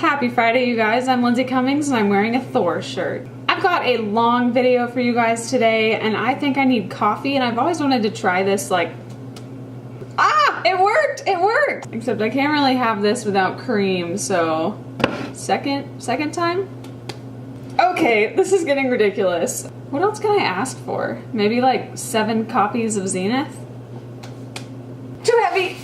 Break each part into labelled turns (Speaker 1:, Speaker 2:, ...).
Speaker 1: Happy Friday, you guys. I'm Lindsay Cummings and I'm wearing a Thor shirt. I've got a long video for you guys today and I think I need coffee, and I've always wanted to try this it worked! It worked! Except I can't really have this without cream, so second time? Okay, this is getting ridiculous. What else can I ask for? Maybe like 7 copies of Zenith? Too heavy!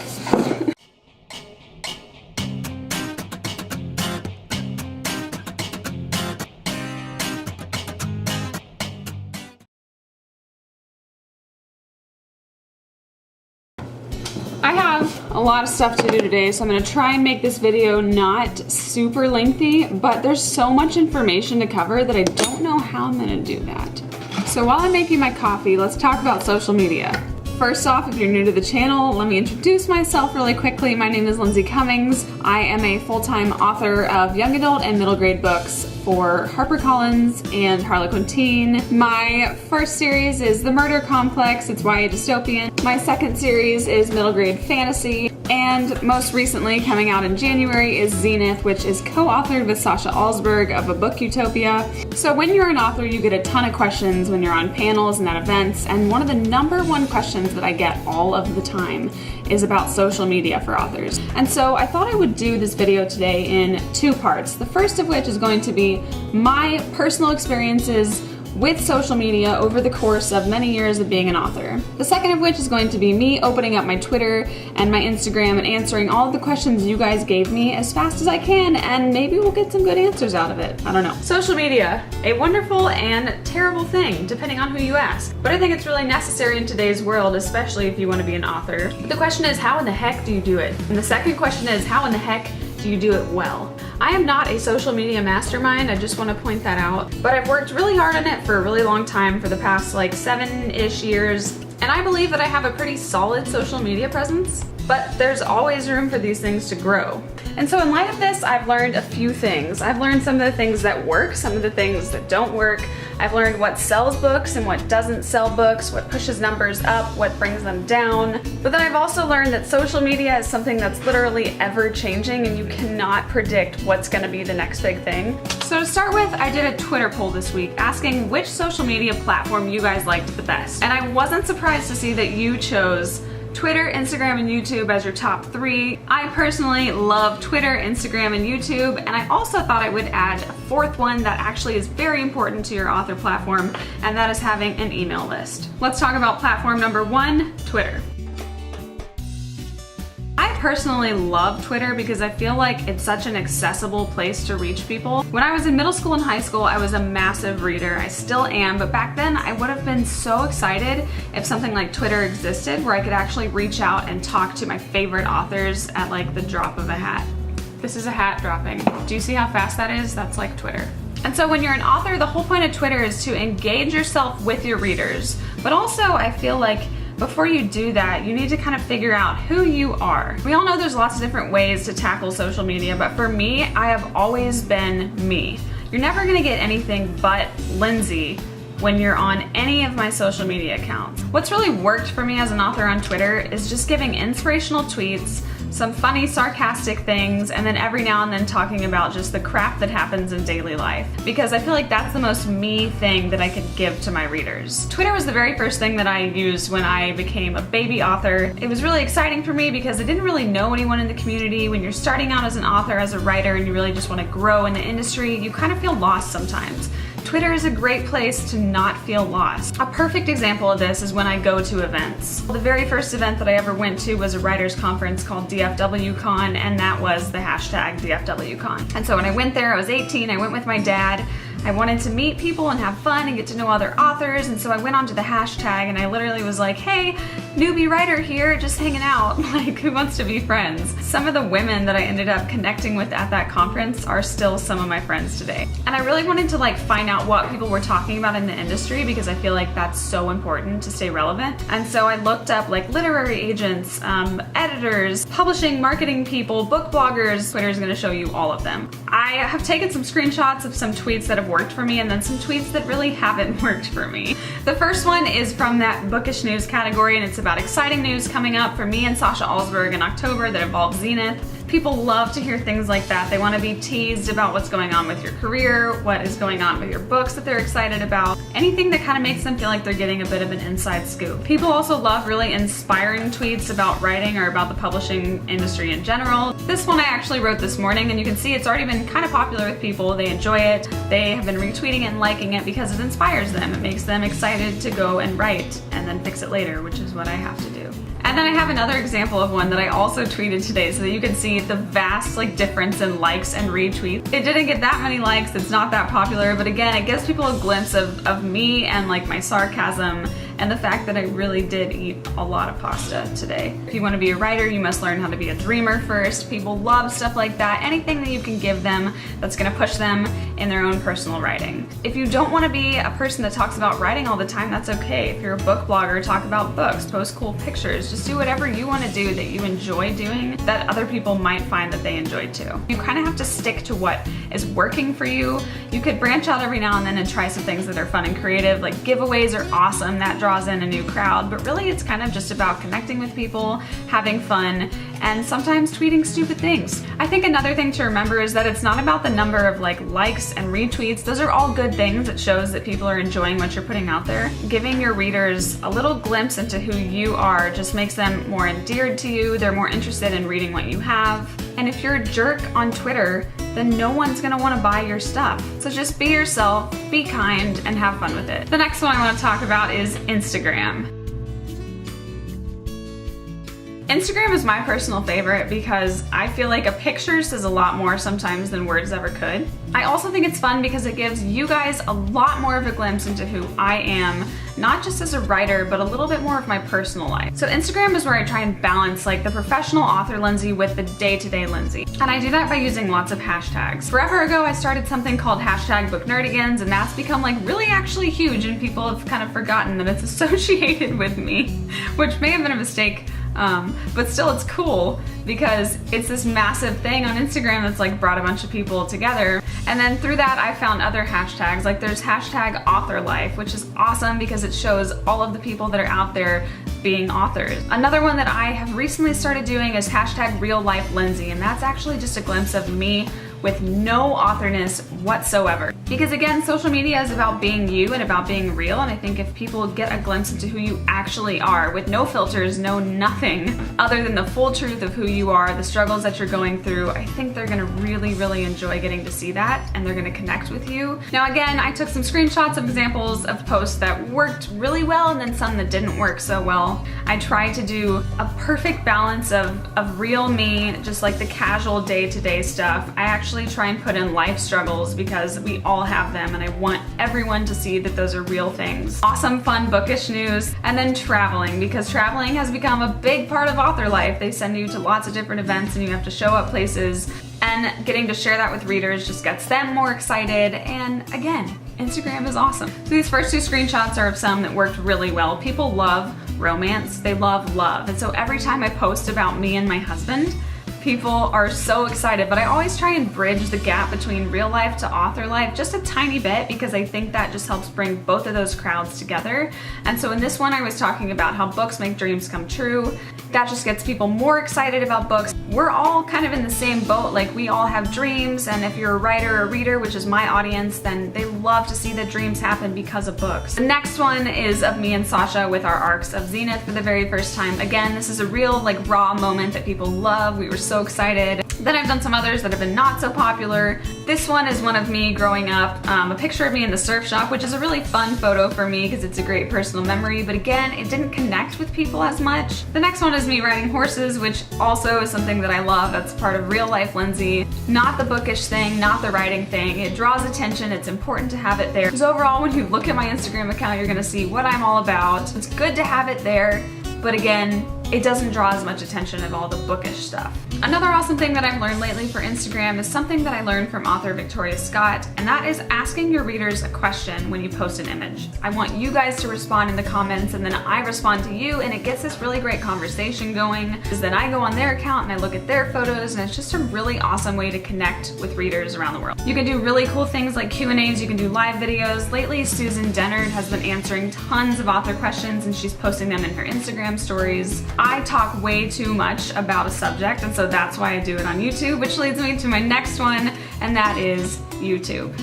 Speaker 1: I have a lot of stuff to do today, so I'm going to try and make this video not super lengthy, but there's so much information to cover that I don't know how I'm going to do that. So while I'm making my coffee, let's talk about social media. First off, if you're new to the channel, let me introduce myself really quickly. My name is Lindsay Cummings. I am a full-time author of young adult and middle grade books for HarperCollins and Harlequin Teen. My first series is The Murder Complex, it's YA dystopian. My second series is middle grade fantasy. And most recently, coming out in January, is Zenith, which is co-authored with Sasha Alsberg of a book Utopia. So when you're an author, you get a ton of questions when you're on panels and at events, and one of the #1 questions that I get all of the time is about social media for authors. And so I thought I would do this video today in 2 parts. The first of which is going to be my personal experiences with social media over the course of many years of being an author. The second of which is going to be me opening up my Twitter and my Instagram and answering all of the questions you guys gave me as fast as I can, and maybe we'll get some good answers out of it. I don't know. Social media, a wonderful and terrible thing, depending on who you ask. But I think it's really necessary in today's world, especially if you want to be an author. But the question is, how in the heck do you do it? And the second question is, how in the heck do you do it well? I am not a social media mastermind, I just want to point that out, but I've worked really hard on it for a really long time, for the past like 7-ish years, and I believe that I have a pretty solid social media presence, but there's always room for these things to grow. And so in light of this, I've learned a few things. I've learned some of the things that work, some of the things that don't work. I've learned what sells books and what doesn't sell books, what pushes numbers up, what brings them down. But then I've also learned that social media is something that's literally ever changing, and you cannot predict what's gonna be the next big thing. So to start with, I did a Twitter poll this week asking which social media platform you guys liked the best. And I wasn't surprised to see that you chose Twitter, Instagram, and YouTube as your top 3. I personally love Twitter, Instagram, and YouTube, and I also thought I would add a 4th one that actually is very important to your author platform, and that is having an email list. Let's talk about platform number 1, Twitter. I personally love Twitter because I feel like it's such an accessible place to reach people. When I was in middle school and high school, I was a massive reader. I still am, but back then I would have been so excited if something like Twitter existed where I could actually reach out and talk to my favorite authors at like the drop of a hat. This is a hat dropping. Do you see how fast that is? That's like Twitter. And so when you're an author, the whole point of Twitter is to engage yourself with your readers. But also I feel like before you do that, you need to kind of figure out who you are. We all know there's lots of different ways to tackle social media, but for me, I have always been me. You're never gonna get anything but Lindsay when you're on any of my social media accounts. What's really worked for me as an author on Twitter is just giving inspirational tweets, some funny, sarcastic things, and then every now and then talking about just the crap that happens in daily life. Because I feel like that's the most me thing that I could give to my readers. Twitter was the very first thing that I used when I became a baby author. It was really exciting for me because I didn't really know anyone in the community. When you're starting out as an author, as a writer, and you really just want to grow in the industry, you kind of feel lost sometimes. Twitter is a great place to not feel lost. A perfect example of this is when I go to events. The very first event that I ever went to was a writers conference called DFWCon, and that was the hashtag DFWCon. And so when I went there, I was 18, I went with my dad. I wanted to meet people and have fun and get to know other authors, and so I went onto the hashtag and I literally was like, hey, newbie writer here, just hanging out, like who wants to be friends? Some of the women that I ended up connecting with at that conference are still some of my friends today. And I really wanted to like find out what people were talking about in the industry because I feel like that's so important to stay relevant. And so I looked up like literary agents, editors, publishing, marketing people, book bloggers. Twitter is gonna show you all of them. I have taken some screenshots of some tweets that have worked for me and then some tweets that really haven't worked for me. The first one is from that bookish news category, and it's about exciting news coming up for me and Sasha Alsberg in October that involves Zenith. People love to hear things like that. They want to be teased about what's going on with your career, what is going on with your books that they're excited about, anything that kind of makes them feel like they're getting a bit of an inside scoop. People also love really inspiring tweets about writing or about the publishing industry in general. This one I actually wrote this morning, and you can see it's already been kind of popular with people. They enjoy it. They have been retweeting it and liking it because it inspires them. It makes them excited to go and write and then fix it later, which is what I have to do. And then I have another example of one that I also tweeted today so that you can see the vast difference in likes and retweets. It didn't get that many likes, it's not that popular, but again, it gives people a glimpse of me and my sarcasm and the fact that I really did eat a lot of pasta today. If you want to be a writer, you must learn how to be a dreamer first. People love stuff like that. Anything that you can give them that's going to push them in their own personal writing. If you don't want to be a person that talks about writing all the time, that's okay. If you're a book blogger, talk about books, post cool pictures, just do whatever you want to do that you enjoy doing that other people might find that they enjoy too. You kind of have to stick to what is working for you. You could branch out every now and then and try some things that are fun and creative, like giveaways are awesome, that draws in a new crowd, but really it's kind of just about connecting with people, having fun, and sometimes tweeting stupid things. I think another thing to remember is that it's not about the number of likes and retweets. Those are all good things. It shows that people are enjoying what you're putting out there. Giving your readers a little glimpse into who you are just makes them more endeared to you. They're more interested in reading what you have. And if you're a jerk on Twitter, then no one's gonna wanna buy your stuff. So just be yourself, be kind, and have fun with it. The next one I wanna talk about is Instagram. Instagram is my personal favorite because I feel like a picture says a lot more sometimes than words ever could. I also think it's fun because it gives you guys a lot more of a glimpse into who I am, not just as a writer, but a little bit more of my personal life. So Instagram is where I try and balance the professional author Lindsay with the day-to-day Lindsay. And I do that by using lots of hashtags. Forever ago, I started something called #BookNerdigans, and that's become really actually huge, and people have kind of forgotten that it's associated with me, which may have been a mistake. But still it's cool because it's this massive thing on Instagram that's brought a bunch of people together. And then through that I found other hashtags, there's #AuthorLife, which is awesome because it shows all of the people that are out there being authors. Another one that I have recently started doing is #RealLifeLindsay, and that's actually just a glimpse of me with no authorness whatsoever. Because again, social media is about being you and about being real, and I think if people get a glimpse into who you actually are with no filters, no nothing other than the full truth of who you are, the struggles that you're going through, I think they're gonna really, really enjoy getting to see that, and they're gonna connect with you. Now again, I took some screenshots of examples of posts that worked really well and then some that didn't work so well. I tried to do a perfect balance of real me, just the casual day-to-day stuff. I actually try and put in life struggles because we all have them, and I want everyone to see that those are real things. Awesome, fun, bookish news, and then traveling, because traveling has become a big part of author life. They send you to lots of different events and you have to show up places, and getting to share that with readers just gets them more excited. And again, Instagram is awesome. So these first two screenshots are of some that worked really well. People love romance, they love love, and so every time I post about me and my husband, people are so excited, but I always try and bridge the gap between real life to author life just a tiny bit because I think that just helps bring both of those crowds together. And so in this one I was talking about how books make dreams come true. That just gets people more excited about books. We're all kind of in the same boat, we all have dreams, and if you're a writer or reader, which is my audience, then they love to see that dreams happen because of books. The next one is of me and Sasha with our arcs of Zenith for the very first time. Again, this is a real raw moment that people love. We were so excited. Then I've done some others that have been not so popular. This one is one of me growing up, a picture of me in the surf shop, which is a really fun photo for me because it's a great personal memory, but again, it didn't connect with people as much. The next one is me riding horses, which also is something that I love. That's part of Real Life Lindsay. Not the bookish thing, not the writing thing. It draws attention, it's important to have it there. Because overall, when you look at my Instagram account, you're gonna see what I'm all about. It's good to have it there, but again, it doesn't draw as much attention of all the bookish stuff. Another awesome thing that I've learned lately for Instagram is something that I learned from author Victoria Scott, and that is asking your readers a question when you post an image. I want you guys to respond in the comments, and then I respond to you, and it gets this really great conversation going. Because then I go on their account and I look at their photos, and it's just a really awesome way to connect with readers around the world. You can do really cool things like Q&As, you can do live videos. Lately, Susan Dennard has been answering tons of author questions, and she's posting them in her Instagram stories. I talk way too much about a subject, and so that's why I do it on YouTube, which leads me to my next one, and that is YouTube.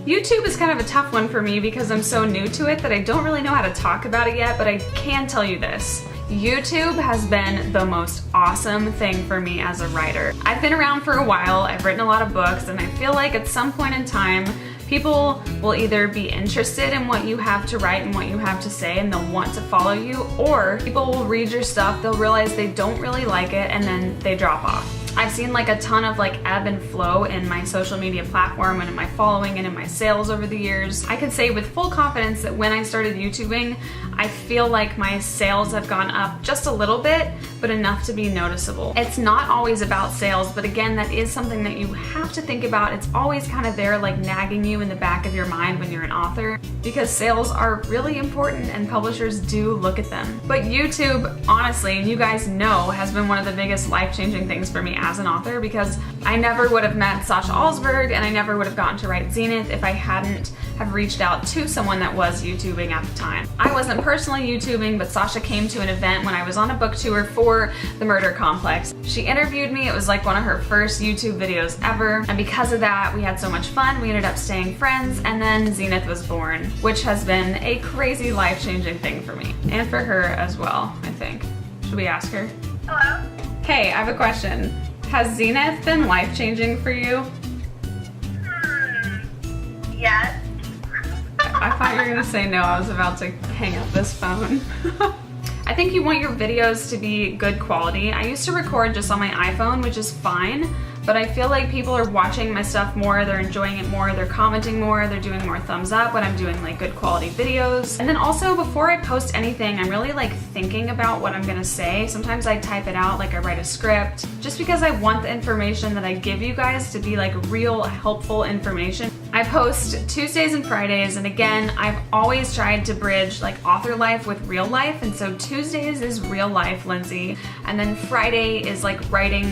Speaker 1: YouTube is kind of a tough one for me because I'm so new to it that I don't really know how to talk about it yet, but I can tell you this. YouTube has been the most awesome thing for me as a writer. I've been around for a while, I've written a lot of books, and I feel like at some point in time, people will either be interested in what you have to write and what you have to say and they'll want to follow you, or people will read your stuff, they'll realize they don't really like it, and then they drop off. I've seen like a ton of like ebb and flow in my social media platform and in my following and in my sales over the years. I can say with full confidence that when I started YouTubing, I feel like my sales have gone up just a little bit, but enough to be noticeable. It's not always about sales, but again, that is something that you have to think about. It's always kind of there like nagging you in the back of your mind when you're an author, because sales are really important and publishers do look at them. But YouTube, honestly, and you guys know, has been one of the biggest life-changing things for me as an author, because I never would have met Sasha Alsberg and I never would have gotten to write Zenith if I hadn't have reached out to someone that was YouTubing at the time. I wasn't personally YouTubing, but Sasha came to an event when I was on a book tour for the Murder Complex. She interviewed me, it was like one of her first YouTube videos ever, and because of that we had so much fun, we ended up staying friends, and then Zenith was born, which has been a crazy life-changing thing for me, and for her as well, I think. Should we ask her?
Speaker 2: Hello?
Speaker 1: Hey, I have a question. Has Zenith been life-changing for you?
Speaker 2: Yes.
Speaker 1: I thought you were gonna say no. I was about to hang up this phone. I think you want your videos to be good quality. I used to record just on my iPhone, which is fine, but I feel like people are watching my stuff more, they're enjoying it more, they're commenting more, they're doing more thumbs up when I'm doing like good quality videos. And then also before I post anything, I'm really like thinking about what I'm gonna say. Sometimes I type it out like I write a script, just because I want the information that I give you guys to be like real helpful information. I post Tuesdays and Fridays, and again, I've always tried to bridge like author life with real life, and so Tuesdays is real life Lindsay, and then Friday is like writing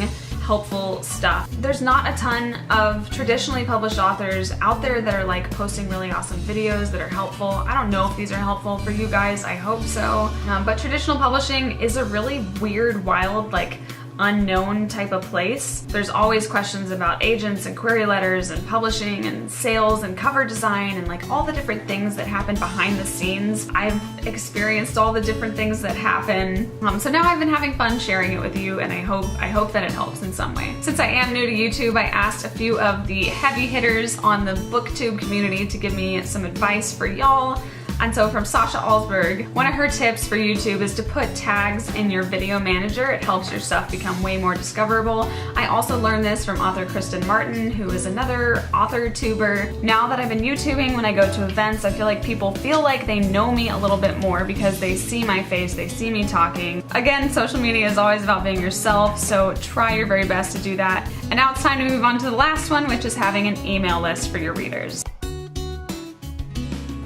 Speaker 1: helpful stuff. There's not a ton of traditionally published authors out there that are like posting really awesome videos that are helpful. I don't know if these are helpful for you guys, I hope so. But traditional publishing is a really weird, wild, like unknown type of place. There's always questions about agents and query letters and publishing and sales and cover design and like all the different things that happen behind the scenes. I've experienced all the different things that happen. So now I've been having fun sharing it with you, and I hope that it helps in some way. Since I am new to YouTube, I asked a few of the heavy hitters on the booktube community to give me some advice for y'all. And so from Sasha Alsberg, one of her tips for YouTube is to put tags in your video manager. It helps your stuff become way more discoverable. I also learned this from author Kristen Martin, who is another author tuber. Now that I've been YouTubing, when I go to events, I feel like people feel like they know me a little bit more because they see my face, they see me talking. Again, social media is always about being yourself, so try your very best to do that. And now it's time to move on to the last one, which is having an email list for your readers.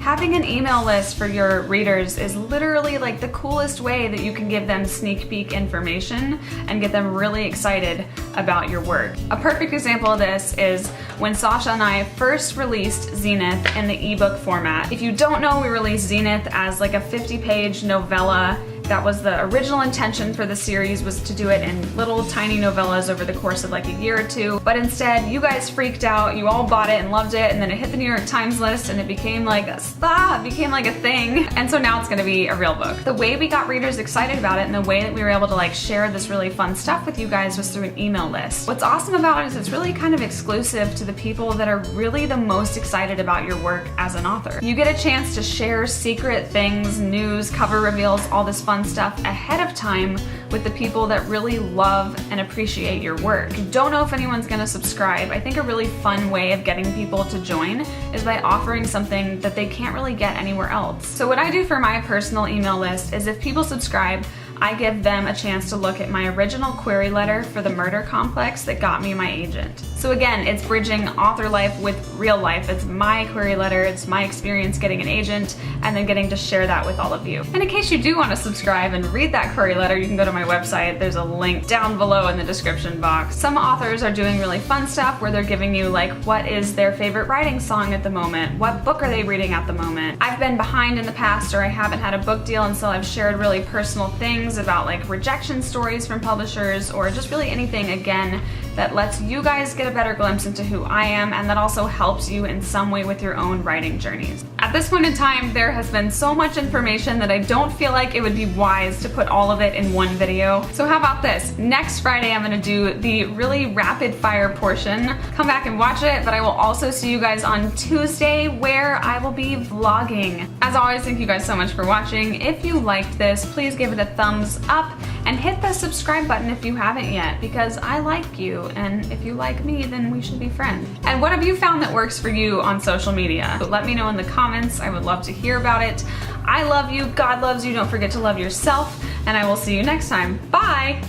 Speaker 1: Having an email list for your readers is literally like the coolest way that you can give them sneak peek information and get them really excited about your work. A perfect example of this is when Sasha and I first released Zenith in the ebook format. If you don't know, we released Zenith as like a 50-page novella. That was the original intention for the series, was to do it in little tiny novellas over the course of like a year or two. But instead, you guys freaked out, you all bought it and loved it, and then it hit the New York Times list and it became like a thing. And so now it's gonna be a real book. The way we got readers excited about it and the way that we were able to like share this really fun stuff with you guys was through an email list. What's awesome about it is it's really kind of exclusive to the people that are really the most excited about your work as an author. You get a chance to share secret things, news, cover reveals, all this fun stuff ahead of time with the people that really love and appreciate your work. Don't know if anyone's gonna subscribe. I think a really fun way of getting people to join is by offering something that they can't really get anywhere else. So what I do for my personal email list is if people subscribe, I give them a chance to look at my original query letter for the Murder Complex that got me my agent. So again, it's bridging author life with real life. It's my query letter, it's my experience getting an agent, and then getting to share that with all of you. And in case you do want to subscribe and read that query letter, you can go to my website. There's a link down below in the description box. Some authors are doing really fun stuff where they're giving you like, what is their favorite writing song at the moment? What book are they reading at the moment? I've been behind in the past, or I haven't had a book deal, and so I've shared really personal things about like rejection stories from publishers, or just really anything, again, that lets you guys get a better glimpse into who I am, and that also helps you in some way with your own writing journeys. At this point in time, there has been so much information that I don't feel like it would be wise to put all of it in one video. So how about this? Next Friday, I'm gonna do the really rapid fire portion. Come back and watch it, but I will also see you guys on Tuesday where I will be vlogging. As always, thank you guys so much for watching. If you liked this, please give it a thumbs up and hit the subscribe button if you haven't yet, because I like you, and if you like me, then we should be friends. And what have you found that works for you on social media? So let me know in the comments. I would love to hear about it. I love you, God loves you, don't forget to love yourself, and I will see you next time. Bye!